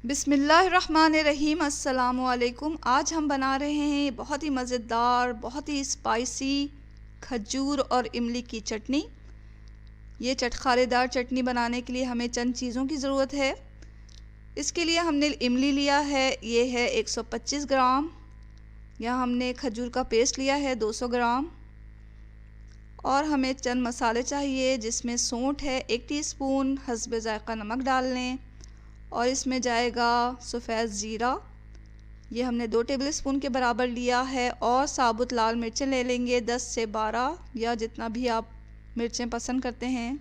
बिस्मिल्लाहिर्रहमानिर्रहीम। अस्सलामुअलैकुम। आज हम बना रहे हैं बहुत ही मज़ेदार, बहुत ही स्पाइसी खजूर और इमली की चटनी। ये चटखारेदार चटनी बनाने के लिए हमें चंद चीज़ों की ज़रूरत है। इसके लिए हमने इमली लिया है, ये है 125 ग्राम। यहाँ हमने खजूर का पेस्ट लिया है 200 ग्राम। और हमें चंद मसाले चाहिए, जिसमें सौंठ है 1 टीस्पून, हस्बे ज़ायक़ा नमक डाल लें। और इसमें जाएगा सफ़ेद ज़ीरा, ये हमने 2 टेबल स्पून के बराबर लिया है। और साबुत लाल मिर्चें ले लेंगे 10 से 12, या जितना भी आप मिर्चें पसंद करते हैं।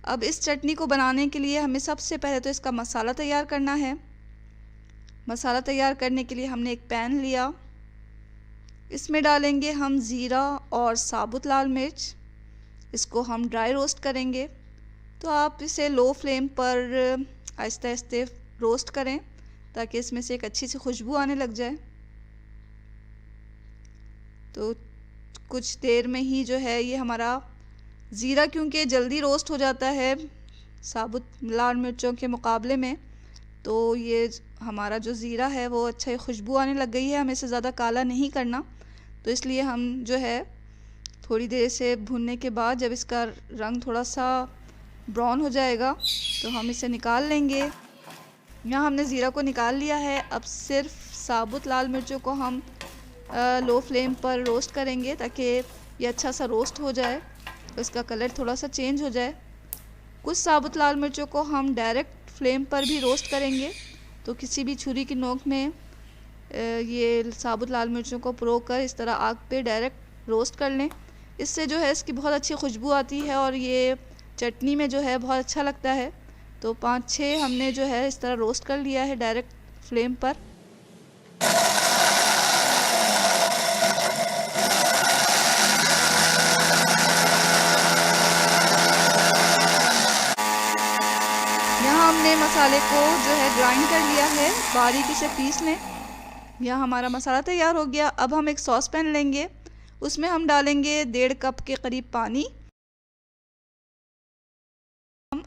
अब इस चटनी को बनाने के लिए हमें सबसे पहले तो इसका मसाला तैयार करना है। मसाला तैयार करने के लिए हमने एक पैन लिया, इसमें डालेंगे हम ज़ीरा और साबुत लाल मिर्च। इसको हम ड्राई रोस्ट करेंगे, तो आप इसे लो फ्लेम पर आहिस्ते आहिस्ते रोस्ट करें, ताकि इसमें से एक अच्छी सी खुशबू आने लग जाए। तो कुछ देर में ही जो है ये हमारा ज़ीरा, क्योंकि जल्दी रोस्ट हो जाता है साबुत लाल मिर्चों के मुकाबले में, तो ये हमारा जो ज़ीरा है वो अच्छा खुशबू आने लग गई है। हमें इसे ज़्यादा काला नहीं करना, तो इसलिए हम जो है थोड़ी देर से भूनने के बाद जब इसका रंग थोड़ा सा ब्राउन हो जाएगा तो हम इसे निकाल लेंगे। यहाँ हमने ज़ीरा को निकाल लिया है। अब सिर्फ साबुत लाल मिर्चों को हम लो फ्लेम पर रोस्ट करेंगे, ताकि ये अच्छा सा रोस्ट हो जाए, तो इसका कलर थोड़ा सा चेंज हो जाए। कुछ साबुत लाल मिर्चों को हम डायरेक्ट फ्लेम पर भी रोस्ट करेंगे, तो किसी भी छुरी की नोक में ये साबुत लाल मिर्चों को परोक कर इस तरह आग पे डायरेक्ट रोस्ट कर लें। इससे जो है इसकी बहुत अच्छी खुशबू आती है और ये चटनी में जो है बहुत अच्छा लगता है। तो 5-6 हमने जो है इस तरह रोस्ट कर लिया है डायरेक्ट फ्लेम पर। यहाँ हमने मसाले को जो है ग्राइंड कर लिया है, बारीकी से पीस लें। यहाँ हमारा मसाला तैयार हो गया। अब हम एक सॉस पैन लेंगे, उसमें हम डालेंगे 1.5 कप के करीब पानी।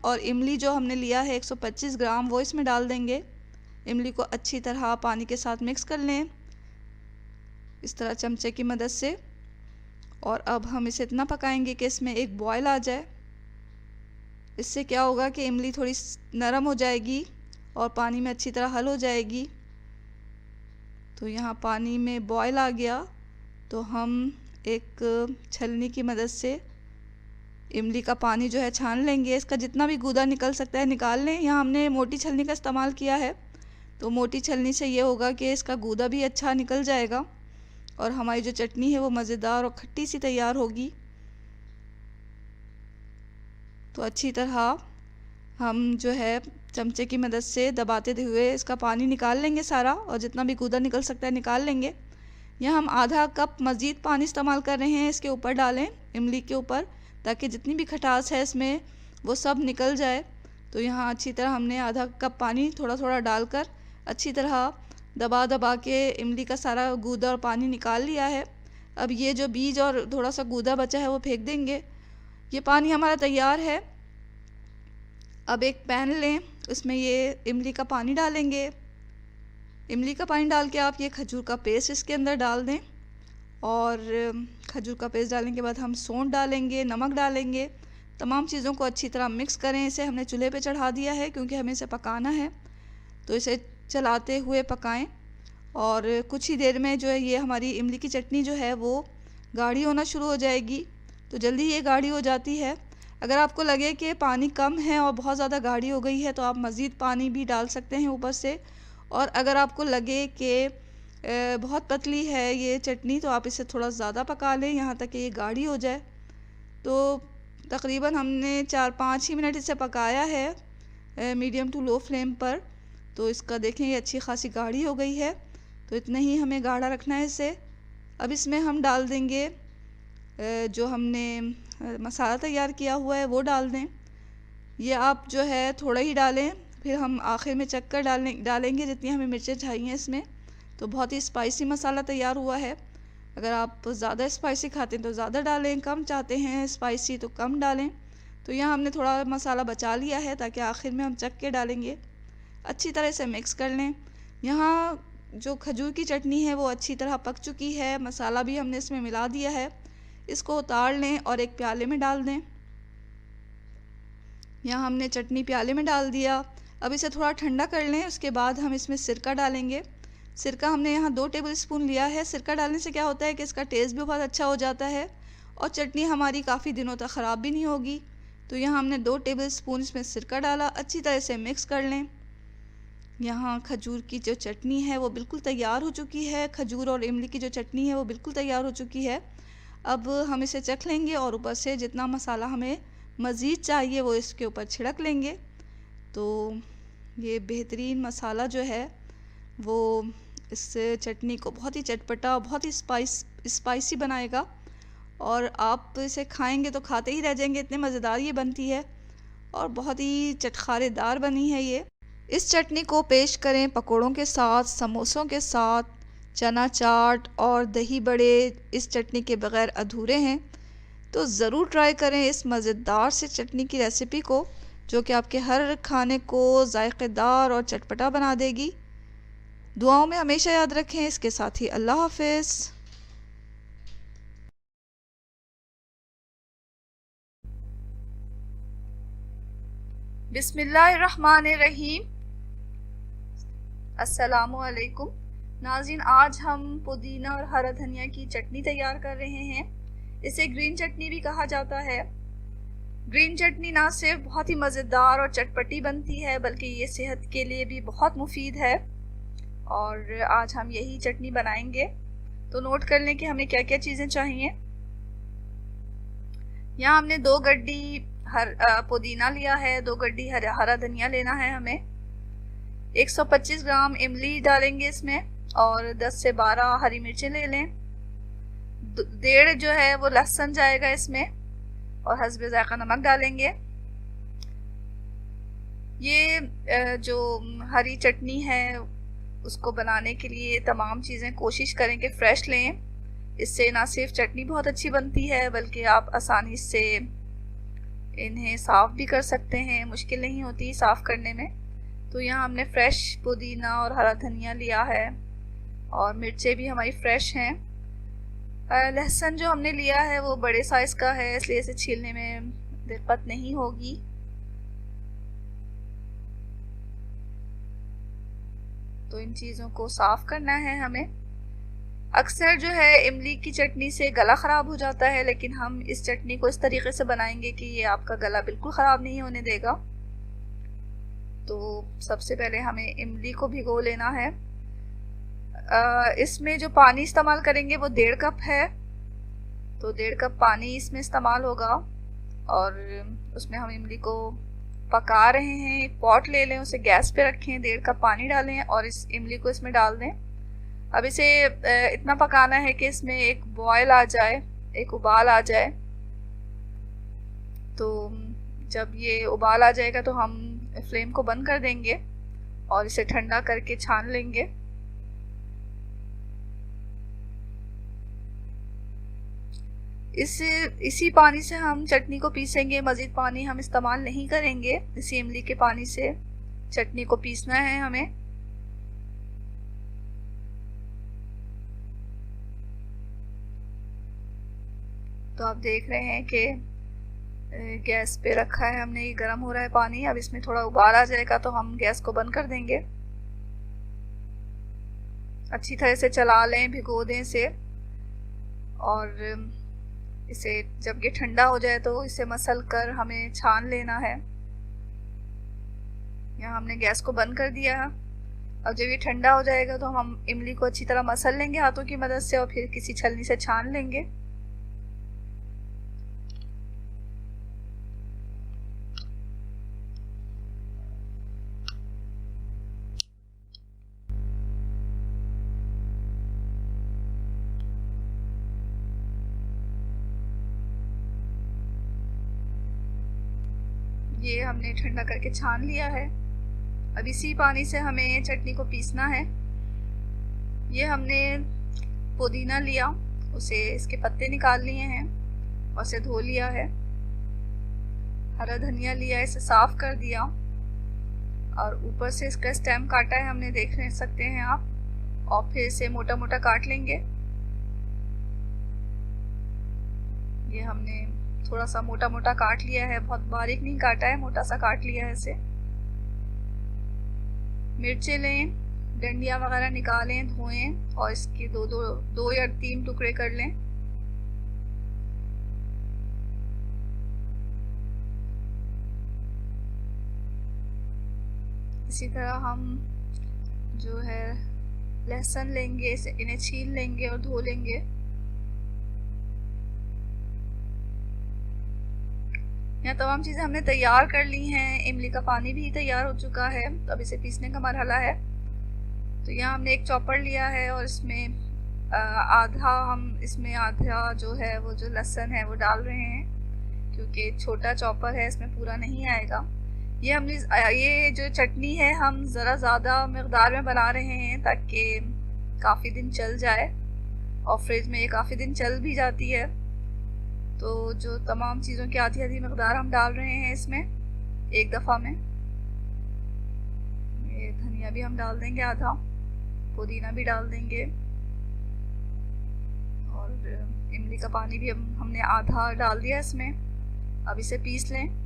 और इमली जो हमने लिया है 125 ग्राम, वो इसमें डाल देंगे। इमली को अच्छी तरह पानी के साथ मिक्स कर लें इस तरह चमचे की मदद से। और अब हम इसे इतना पकाएंगे कि इसमें एक बॉयल आ जाए। इससे क्या होगा कि इमली थोड़ी नरम हो जाएगी और पानी में अच्छी तरह हल हो जाएगी। तो यहाँ पानी में बॉयल आ गया, तो हम एक छलनी की मदद से इमली का पानी जो है छान लेंगे। इसका जितना भी गूदा निकल सकता है निकाल लें। यहाँ हमने मोटी छलनी का इस्तेमाल किया है, तो मोटी छलनी से ये होगा कि इसका गूदा भी अच्छा निकल जाएगा और हमारी जो चटनी है वो मज़ेदार और खट्टी सी तैयार होगी। तो अच्छी तरह हम जो है चमचे की मदद से दबाते हुए इसका पानी निकाल लेंगे सारा, और जितना भी गूदा निकल सकता है निकाल लेंगे। यहाँ हम आधा कप मज़ीद पानी इस्तेमाल कर रहे हैं, इसके ऊपर डालें इमली के ऊपर, ताकि जितनी भी खटास है इसमें वो सब निकल जाए। तो यहाँ अच्छी तरह हमने आधा कप पानी थोड़ा थोड़ा डालकर अच्छी तरह दबा दबा के इमली का सारा गूदा और पानी निकाल लिया है। अब ये जो बीज और थोड़ा सा गूदा बचा है वो फेंक देंगे। ये पानी हमारा तैयार है। अब एक पैन लें, उसमें ये इमली का पानी डालेंगे। इमली का पानी डाल के आप ये खजूर का पेस्ट इसके अंदर डाल दें। और खजूर का पेस्ट डालने के बाद हम सौंठ डालेंगे, नमक डालेंगे। तमाम चीज़ों को अच्छी तरह मिक्स करें। इसे हमने चूल्हे पे चढ़ा दिया है क्योंकि हमें इसे पकाना है, तो इसे चलाते हुए पकाएं। और कुछ ही देर में जो है ये हमारी इमली की चटनी जो है वो गाढ़ी होना शुरू हो जाएगी। तो जल्दी ये गाढ़ी हो जाती है। अगर आपको लगे कि पानी कम है और बहुत ज़्यादा गाढ़ी हो गई है, तो आप मज़ीद पानी भी डाल सकते हैं ऊपर से। और अगर आपको लगे कि बहुत पतली है ये चटनी, तो आप इसे थोड़ा ज़्यादा पका लें यहाँ तक कि ये गाढ़ी हो जाए। तो तकरीबन हमने 4-5 ही मिनट इसे पकाया है मीडियम टू लो फ्लेम पर। तो इसका देखें ये अच्छी खासी गाढ़ी हो गई है। तो इतना ही हमें गाढ़ा रखना है इसे। अब इसमें हम डाल देंगे जो हमने मसाला तैयार किया हुआ है वो डाल दें। ये आप जो है थोड़ा ही डालें, फिर हम आखिर में चख कर डालेंगे जितनी हमें मिर्चें चाहिए इसमें। तो बहुत ही स्पाइसी मसाला तैयार हुआ है। अगर आप ज़्यादा स्पाइसी खाते हैं तो ज़्यादा डालें, कम चाहते हैं स्पाइसी तो कम डालें। तो यहाँ हमने थोड़ा मसाला बचा लिया है ताकि आखिर में हम चख के डालेंगे। अच्छी तरह से मिक्स कर लें। यहाँ जो खजूर की चटनी है वो अच्छी तरह पक चुकी है, मसाला भी हमने इसमें मिला दिया है। इसको उतार लें और एक प्याले में डाल दें। यहाँ हमने चटनी प्याले में डाल दिया। अब इसे थोड़ा ठंडा कर लें, उसके बाद हम इसमें सिरका डालेंगे। सिरका हमने यहाँ 2 टेबल स्पून लिया है। सिरका डालने से क्या होता है कि इसका टेस्ट भी बहुत अच्छा हो जाता है और चटनी हमारी काफ़ी दिनों तक ख़राब भी नहीं होगी। तो यहाँ हमने 2 टेबल स्पून इसमें सिरका डाला, अच्छी तरह से मिक्स कर लें। यहाँ खजूर की जो चटनी है वो बिल्कुल तैयार हो चुकी है। खजूर और इमली की जो चटनी है वो बिल्कुल तैयार हो चुकी है। अब हम इसे चख लेंगे और ऊपर से जितना मसाला हमें मज़ीद चाहिए वो इसके ऊपर छिड़क लेंगे। तो ये बेहतरीन मसाला जो है वो इस चटनी को बहुत ही चटपटा, बहुत ही स्पाइसी बनाएगा और आप इसे खाएंगे तो खाते ही रह जाएंगे, इतने मज़ेदार ये बनती है और बहुत ही चटखारेदार बनी है ये। इस चटनी को पेश करें पकोड़ों के साथ, समोसों के साथ, चना चाट और दही बड़े इस चटनी के बग़ैर अधूरे हैं। तो ज़रूर ट्राई करें इस मज़ेदार से चटनी की रेसिपी को, जो कि आपके हर खाने को जायकेदार और चटपटा बना देगी। दुआओं में हमेशा याद रखें। इसके साथ ही अल्लाह हाफ़िज़। बिस्मिल्लाहिर्रहमानिर्रहीम। अस्सलामुअलैकुम नाज़रीन, आज हम पुदीना और हरा धनिया की चटनी तैयार कर रहे हैं। इसे ग्रीन चटनी भी कहा जाता है। ग्रीन चटनी ना सिर्फ बहुत ही मज़ेदार और चटपटी बनती है बल्कि ये सेहत के लिए भी बहुत मुफीद है और आज हम यही चटनी बनाएंगे। तो नोट कर लें कि हमें क्या क्या चीज़ें चाहिए। यहाँ हमने 2 गड्डी पुदीना लिया है, 2 गड्डी हरा धनिया लेना है हमें। 125 ग्राम इमली डालेंगे इसमें और 10 से 12 हरी मिर्चें ले लें। 1.5 जो है वो लहसुन जाएगा इसमें और हस्बे ज़ायक़ा नमक डालेंगे। ये जो हरी चटनी है उसको बनाने के लिए तमाम चीज़ें कोशिश करें कि फ़्रेश लें। इससे ना सिर्फ चटनी बहुत अच्छी बनती है बल्कि आप आसानी से इन्हें साफ़ भी कर सकते हैं, मुश्किल नहीं होती साफ़ करने में। तो यहाँ हमने फ़्रेश पुदीना और हरा धनिया लिया है और मिर्चें भी हमारी फ़्रेश हैं। लहसुन जो हमने लिया है वो बड़े साइज़ का है, इसलिए इसे छीलने में दिक्कत नहीं होगी। तो इन चीज़ों को साफ़ करना है हमें। अक्सर जो है इमली की चटनी से गला ख़राब हो जाता है, लेकिन हम इस चटनी को इस तरीके से बनाएंगे कि ये आपका गला बिल्कुल ख़राब नहीं होने देगा। तो सबसे पहले हमें इमली को भिगो लेना है। इसमें जो पानी इस्तेमाल करेंगे वो 1.5 कप है, तो 1.5 कप पानी इसमें इस्तेमाल होगा और उसमें हम इमली को पका रहे हैं। एक पॉट ले लें, उसे गैस पे रखें, 1.5 कप पानी डालें और इस इमली को इसमें डाल दें। अब इसे इतना पकाना है कि इसमें एक बॉयल आ जाए, एक उबाल आ जाए। तो जब ये उबाल आ जाएगा तो हम फ्लेम को बंद कर देंगे और इसे ठंडा करके छान लेंगे। इसी पानी से हम चटनी को पीसेंगे, मज़ीद पानी हम इस्तेमाल नहीं करेंगे। इसी इमली के पानी से चटनी को पीसना है हमें। तो आप देख रहे हैं कि गैस पे रखा है हमने, ये गर्म हो रहा है पानी। अब इसमें थोड़ा उबाल आ जाएगा तो हम गैस को बंद कर देंगे। अच्छी तरह से चला लें, भिगो दें इसे और इसे जब ये ठंडा हो जाए तो इसे मसल कर हमें छान लेना है। यहाँ हमने गैस को बंद कर दिया है। अब जब ये ठंडा हो जाएगा तो हम इमली को अच्छी तरह मसल लेंगे हाथों की मदद से और फिर किसी छलनी से छान लेंगे। ये हमने ठंडा करके छान लिया है। अब इसी पानी से हमें चटनी को पीसना है। ये हमने पुदीना लिया, उसे इसके पत्ते निकाल लिए हैं और उसे धो लिया है। हरा धनिया लिया, इसे साफ कर दिया और ऊपर से इसका स्टेम काटा है हमने, देख सकते हैं आप। और फिर इसे मोटा मोटा काट लेंगे। ये हमने थोड़ा सा मोटा मोटा काट लिया है, बहुत बारीक नहीं काटा है, मोटा सा काट लिया है इसे। मिर्चें लें, डंडियाँ वगैरह निकालें, धोएं और इसके दो या 3 टुकड़े कर लें। इसी तरह हम जो है लहसुन लेंगे, इन्हें छील लेंगे और धो लेंगे। यहाँ तमाम चीज़ें हमने तैयार कर ली हैं। इमली का पानी भी तैयार हो चुका है, तो अब इसे पीसने का मरहला है। तो यहाँ हमने एक चॉपर लिया है और इसमें आधा जो है वो जो लहसुन है वो डाल रहे हैं, क्योंकि छोटा चॉपर है, इसमें पूरा नहीं आएगा। ये जो चटनी है हम ज़रा ज़्यादा मकदार में बना रहे हैं ताकि काफ़ी दिन चल जाए, और फ्रिज में ये काफ़ी दिन चल भी जाती है। तो जो तमाम चीज़ों की आधी आधी मकदार हम डाल रहे हैं इसमें एक दफ़ा में। ये धनिया भी हम डाल देंगे आधा, पुदीना भी डाल देंगे, और इमली का पानी भी हमने आधा डाल दिया इसमें। अब इसे पीस लें।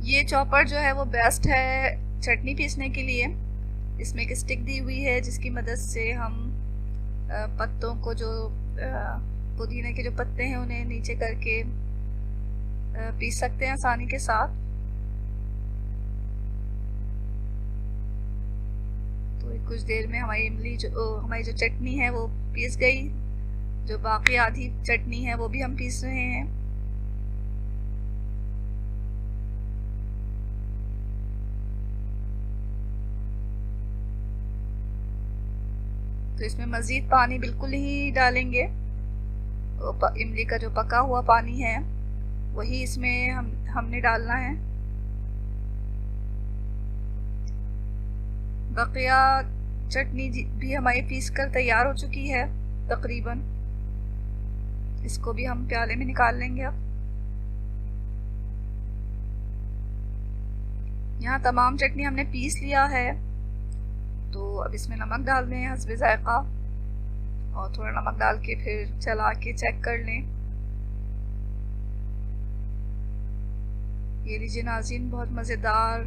ये चॉपर जो है वो बेस्ट है चटनी पीसने के लिए। इसमें एक स्टिक दी हुई है जिसकी मदद से हम पत्तों को, जो पुदीने के जो पत्ते हैं उन्हें नीचे करके पीस सकते हैं आसानी के साथ। तो कुछ देर में हमारी जो चटनी है वो पीस गई। जो बाकी आधी चटनी है वो भी हम पीस रहे हैं। तो इसमें मज़ीद पानी बिल्कुल ही डालेंगे। इमली का जो पका हुआ पानी है वही इसमें हमने डालना है। बकिया चटनी भी हमारी पीस कर तैयार हो चुकी है तकरीबन। इसको भी हम प्याले में निकाल लेंगे। अब यहाँ तमाम चटनी हमने पीस लिया है, तो अब इसमें नमक डाल दें हस्बे ज़ायक़ा, और थोड़ा नमक डाल के फिर चला के चेक कर लें। ये लीजिए नाज़रीन, बहुत मज़ेदार,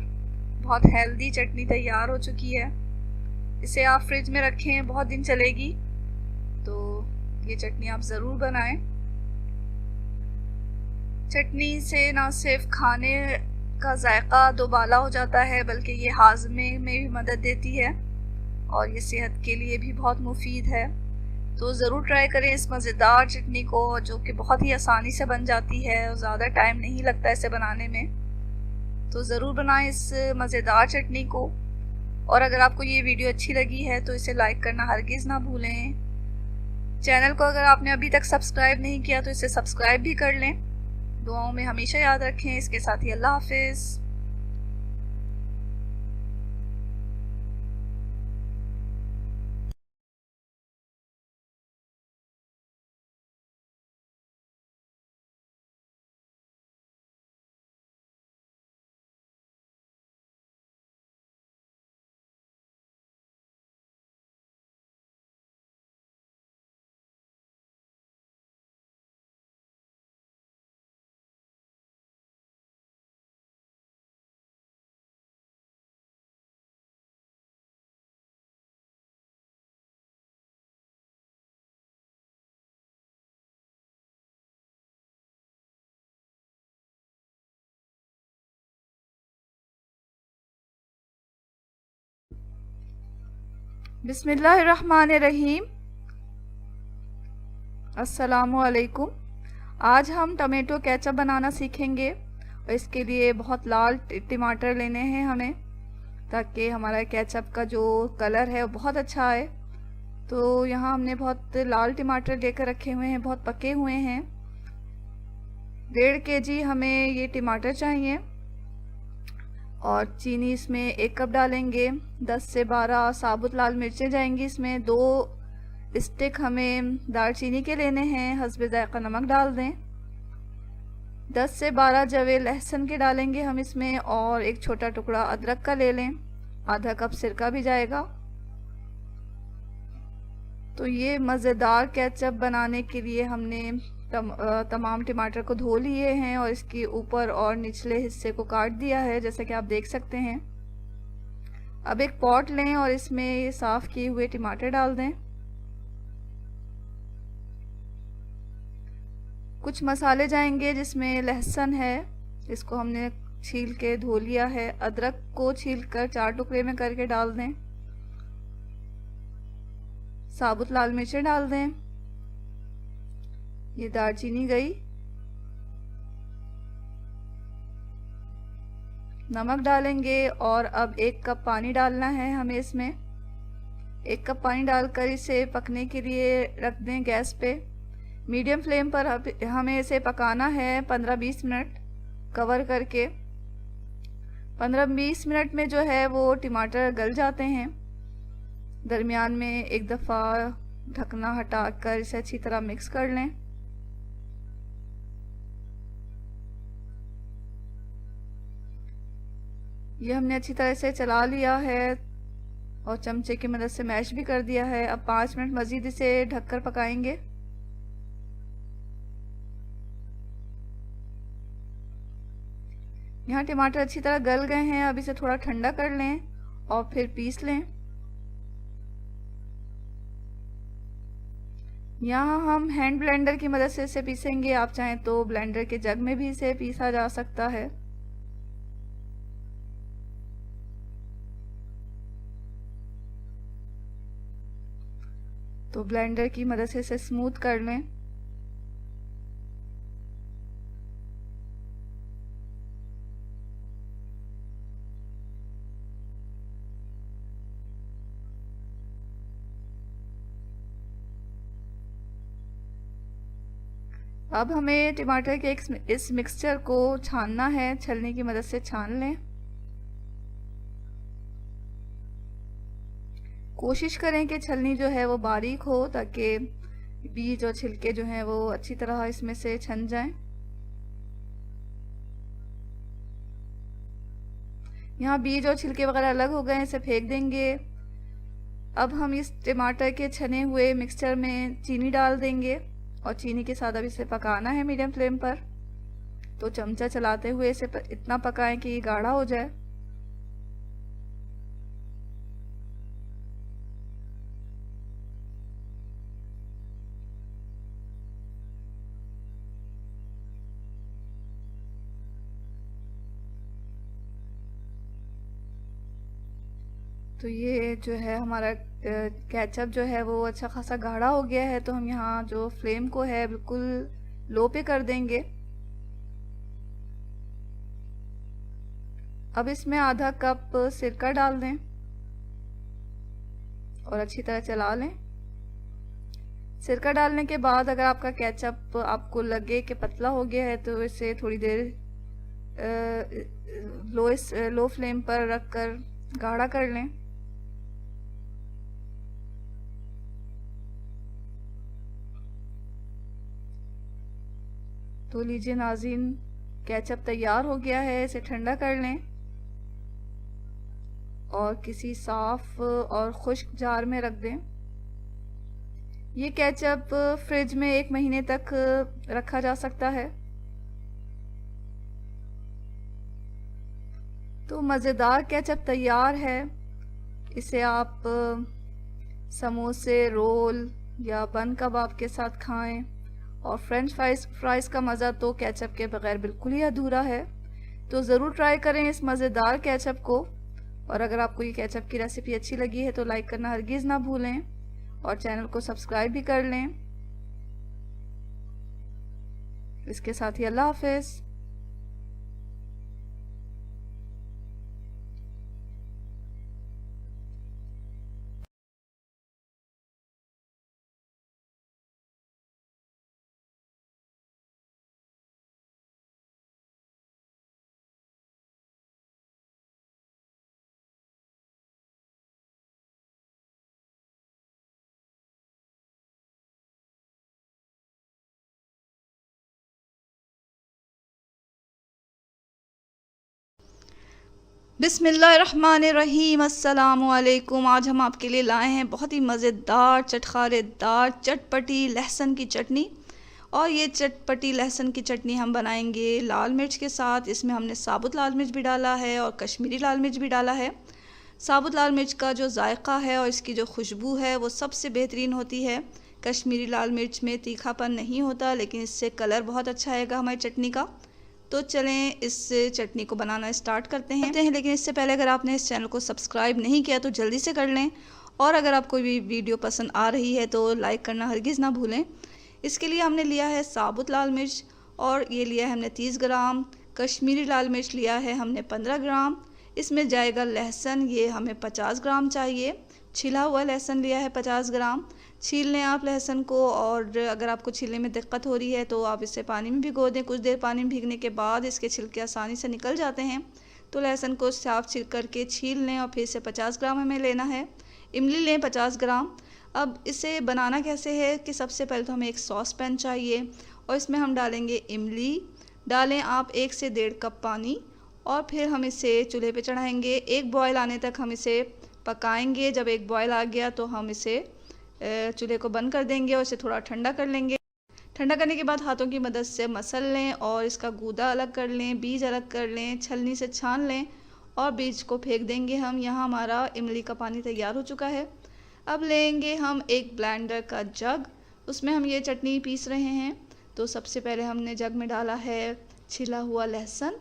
बहुत हेल्दी चटनी तैयार हो चुकी है। इसे आप फ्रिज में रखें, बहुत दिन चलेगी। तो ये चटनी आप ज़रूर बनाएं। चटनी से ना सिर्फ खाने का जायका दोबाला हो जाता है, बल्कि ये हाजमे में भी मदद देती है और ये सेहत के लिए भी बहुत मुफीद है। तो ज़रूर ट्राई करें इस मज़ेदार चटनी को, जो कि बहुत ही आसानी से बन जाती है और ज़्यादा टाइम नहीं लगता इसे बनाने में। तो ज़रूर बनाएं इस मज़ेदार चटनी को। और अगर आपको ये वीडियो अच्छी लगी है तो इसे लाइक करना हरगिज़ ना भूलें। चैनल को अगर आपने अभी तक सब्सक्राइब नहीं किया तो इसे सब्सक्राइब भी कर लें। दुआओं में हमेशा याद रखें। इसके साथ ही अल्लाह हाफिज़। बिस्मिल्लाहिर्रहमानिर्रहीम। अस्सलामुअलैकुम। आज हम टमेटो केचप बनाना सीखेंगे। और इसके लिए बहुत लाल टमाटर लेने हैं हमें, ताकि हमारा केचप का जो कलर है वो बहुत अच्छा आए। तो यहाँ हमने बहुत लाल टमाटर लेकर रखे हुए हैं, बहुत पके हुए हैं। 1.5 kg हमें ये टमाटर चाहिए। और चीनी इसमें 1 कप डालेंगे। 10 से 12 साबुत लाल मिर्चें जाएंगी इसमें। 2 स्टिक हमें दालचीनी के लेने हैं, हस्बे जायका नमक डाल दें। 10 से 12 जवे लहसुन के डालेंगे हम इसमें, और एक छोटा टुकड़ा अदरक का ले लें। आधा कप सिरका भी जाएगा। तो ये मज़ेदार केचप बनाने के लिए हमने तमाम टमाटर को धो लिए हैं और इसके ऊपर और निचले हिस्से को काट दिया है, जैसा कि आप देख सकते हैं। अब एक पॉट लें और इसमें ये साफ़ किए हुए टमाटर डाल दें। कुछ मसाले जाएंगे जिसमें लहसुन है, इसको हमने छील के धो लिया है। अदरक को छील कर 4 टुकड़े में करके डाल दें। साबुत लाल मिर्चें डाल दें। ये दालचीनी गई। नमक डालेंगे और अब 1 कप पानी डालना है हमें इसमें। 1 कप पानी डालकर इसे पकने के लिए रख दें गैस पे। मीडियम फ्लेम पर हमें इसे पकाना है 15-20 मिनट कवर करके। 15-20 मिनट में जो है वो टमाटर गल जाते हैं। दरमियान में एक दफ़ा ढकना हटाकर इसे अच्छी तरह मिक्स कर लें। ये हमने अच्छी तरह से चला लिया है और चमचे की मदद से मैश भी कर दिया है। अब 5 मिनट मज़ीद इसे ढककर पकाएंगे। यहाँ टमाटर अच्छी तरह गल गए हैं। अब इसे थोड़ा ठंडा कर लें और फिर पीस लें। यहाँ हम हैंड ब्लेंडर की मदद से इसे पीसेंगे। आप चाहें तो ब्लेंडर के जग में भी इसे पीसा जा सकता है। तो ब्लेंडर की मदद से इसे स्मूथ कर लें। अब हमें टमाटर के इस मिक्सचर को छानना है। छलनी की मदद से छान लें। कोशिश करें कि छलनी जो है वो बारीक हो ताकि बीज और छिलके जो हैं वो अच्छी तरह इसमें से छन जाएं। यहाँ बीज और छिलके वगैरह अलग हो गए, इसे फेंक देंगे। अब हम इस टमाटर के छने हुए मिक्सचर में चीनी डाल देंगे और चीनी के साथ अब इसे पकाना है मीडियम फ्लेम पर। तो चमचा चलाते हुए इसे इतना पकाएं कि ये गाढ़ा हो जाए। तो ये जो है हमारा केचप जो है वो अच्छा खासा गाढ़ा हो गया है। तो हम यहाँ जो फ्लेम को है बिल्कुल लो पे कर देंगे। अब इसमें आधा कप सिरका डाल दें और अच्छी तरह चला लें। सिरका डालने के बाद अगर आपका केचप आपको लगे कि पतला हो गया है तो इसे थोड़ी देर लो फ्लेम पर रख कर गाढ़ा कर लें। तो लीजिए नाज़रीन, केचप तैयार हो गया है। इसे ठंडा कर लें और किसी साफ और खुश्क जार में रख दें। ये केचप फ्रिज में 1 महीने तक रखा जा सकता है। तो मज़ेदार केचप तैयार है। इसे आप समोसे, रोल या बन कबाब के साथ खाएं। और फ्रेंच फ्राइज़ का मज़ा तो केचप के बगैर बिल्कुल ही अधूरा है। तो ज़रूर ट्राई करें इस मज़ेदार केचप को। और अगर आपको ये केचप की रेसिपी अच्छी लगी है तो लाइक करना हरगिज़ ना भूलें और चैनल को सब्सक्राइब भी कर लें। इसके साथ ही अल्लाह हाफ़िज़। बिस्मिल्लाहिर्रहमानिर्रहीम, अस्सलामु अलैकुम। आज हम आपके लिए लाए हैं बहुत ही मज़ेदार चटखारेदार चटपटी लहसुन की चटनी। और ये चटपटी लहसुन की चटनी हम बनाएंगे लाल मिर्च के साथ। इसमें हमने साबुत लाल मिर्च भी डाला है और कश्मीरी लाल मिर्च भी डाला है। साबुत लाल मिर्च का जो जायका है और इसकी जो खुशबू है वो सबसे बेहतरीन होती है। कश्मीरी लाल मिर्च में तीखापन नहीं होता, लेकिन इससे कलर बहुत अच्छा आएगा हमारी चटनी का। तो चलें इस चटनी को बनाना स्टार्ट करते हैं। लेकिन इससे पहले अगर आपने इस चैनल को सब्सक्राइब नहीं किया तो जल्दी से कर लें। और अगर आपको भी वीडियो पसंद आ रही है तो लाइक करना हरगिज़ ना भूलें। इसके लिए हमने लिया है साबुत लाल मिर्च, और ये लिया है हमने 30 ग्राम। कश्मीरी लाल मिर्च लिया है हमने 15 ग्राम। इसमें जाएगा लहसुन, ये हमें 50 ग्राम चाहिए। छिला हुआ लहसुन लिया है 50 ग्राम। छील लें आप लहसुन को, और अगर आपको छीलने में दिक्कत हो रही है तो आप इसे पानी में भिगो दें। कुछ देर पानी में भीगने के बाद इसके छिलके आसानी से निकल जाते हैं। तो लहसुन को साफ छिल करके छील लें, और फिर से 50 ग्राम हमें लेना है। इमली लें 50 ग्राम। अब इसे बनाना कैसे है कि सबसे पहले तो हमें एक सॉस पैन चाहिए, और इसमें हम डालेंगे इमली। डालें आप 1 से 1.5 कप पानी, और फिर हम इसे चूल्हे पे चढ़ाएंगे। एक बॉयल आने तक हम इसे पकाएंगे। जब एक बॉयल आ गया तो हम इसे चूल्हे को बंद कर देंगे और इसे थोड़ा ठंडा कर लेंगे। ठंडा करने के बाद हाथों की मदद से मसल लें, और इसका गूदा अलग कर लें, बीज अलग कर लें, छलनी से छान लें, और बीज को फेंक देंगे हम। यहाँ हमारा इमली का पानी तैयार हो चुका है। अब लेंगे हम एक ब्लेंडर का जग, उसमें हम ये चटनी पीस रहे हैं। तो सबसे पहले हमने जग में डाला है छिला हुआ लहसुन,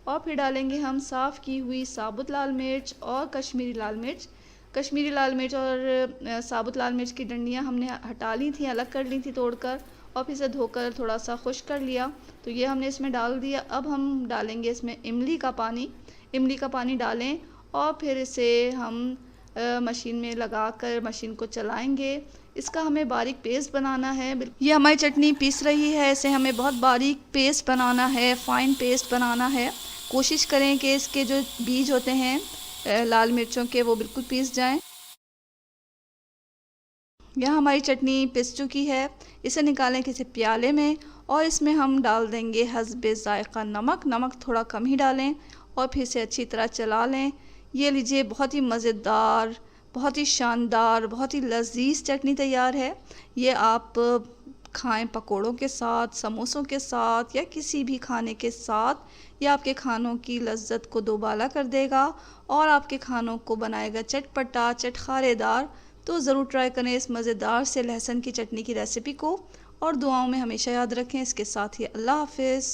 और फिर डालेंगे हम साफ़ की हुई साबुत लाल मिर्च और कश्मीरी लाल मिर्च। कश्मीरी लाल मिर्च और साबुत लाल मिर्च की डंडियाँ हमने हटा ली थी, अलग कर ली थी तोड़कर, और फिर इसे धोकर थोड़ा सा खुश्क कर लिया। तो ये हमने इसमें डाल दिया। अब हम डालेंगे इसमें इमली का पानी। इमली का पानी डालें, और फिर इसे हम मशीन में लगाकर मशीन को चलाएंगे। इसका हमें बारीक पेस्ट बनाना है। ये हमारी चटनी पीस रही है, इसे हमें बहुत बारीक पेस्ट बनाना है, फ़ाइन पेस्ट बनाना है। कोशिश करें कि इसके जो बीज होते हैं लाल मिर्चों के वो बिल्कुल पीस जाएं। यहाँ हमारी चटनी पिस चुकी है। इसे निकालें किसी प्याले में, और इसमें हम डाल देंगे हस्बे ज़ायक़ा नमक। नमक थोड़ा कम ही डालें, और फिर से अच्छी तरह चला लें। ये लीजिए, बहुत ही मज़ेदार, बहुत ही शानदार, बहुत ही लजीज चटनी तैयार है। ये आप खाएं पकोड़ों के साथ, समोसों के साथ, या किसी भी खाने के साथ। यह आपके खानों की लज्जत को दोबाला कर देगा, और आपके खानों को बनाएगा चटपटा चटखारेदार। तो ज़रूर ट्राई करें इस मज़ेदार से लहसुन की चटनी की रेसिपी को, और दुआओं में हमेशा याद रखें। इसके साथ ही अल्लाह हाफ़िज़।